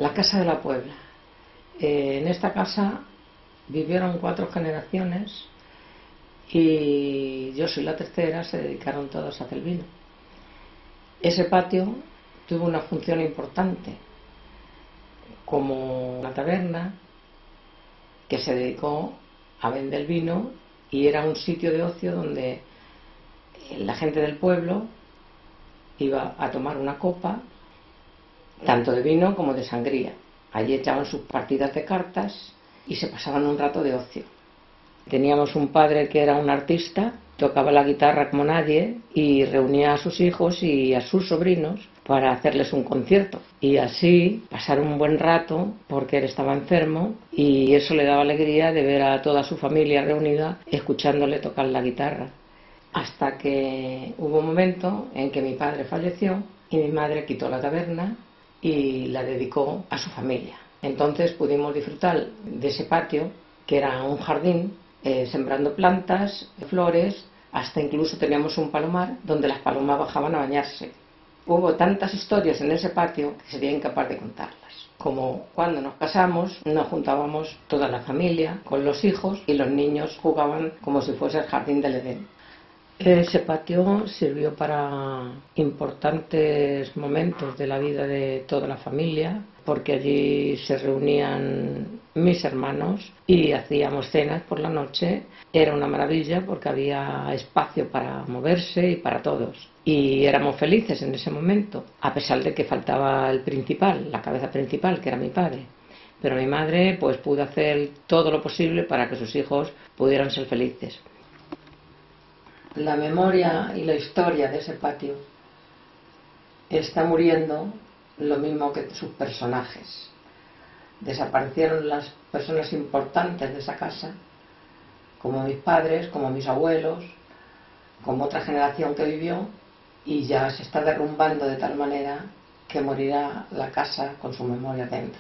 La Casa de la Puebla. En esta casa vivieron 4 generaciones y yo soy la tercera. Se dedicaron todos a hacer vino. Ese patio tuvo una función importante como una taberna que se dedicó a vender vino, y era un sitio de ocio donde la gente del pueblo iba a tomar una copa, tanto de vino como de sangría. Allí echaban sus partidas de cartas y se pasaban un rato de ocio. Teníamos un padre que era un artista, tocaba la guitarra como nadie y reunía a sus hijos y a sus sobrinos para hacerles un concierto, y así pasar un buen rato, porque él estaba enfermo y eso le daba alegría de ver a toda su familia reunida escuchándole tocar la guitarra. Hasta que hubo un momento en que mi padre falleció y mi madre quitó la taberna y la dedicó a su familia. Entonces pudimos disfrutar de ese patio, que era un jardín, sembrando plantas, flores, hasta incluso teníamos un palomar donde las palomas bajaban a bañarse. Hubo tantas historias en ese patio que sería incapaz de contarlas. Como cuando nos casamos, nos juntábamos toda la familia con los hijos y los niños jugaban como si fuese el jardín del Edén. Ese patio sirvió para importantes momentos de la vida de toda la familia, porque allí se reunían mis hermanos y hacíamos cenas por la noche. Era una maravilla porque había espacio para moverse y para todos. Y éramos felices en ese momento, a pesar de que faltaba el principal, la cabeza principal, que era mi padre. Pero mi madre pues pudo hacer todo lo posible para que sus hijos pudieran ser felices. La memoria y la historia de ese patio está muriendo lo mismo que sus personajes. Desaparecieron las personas importantes de esa casa, como mis padres, como mis abuelos, como otra generación que vivió, y ya se está derrumbando de tal manera que morirá la casa con su memoria dentro.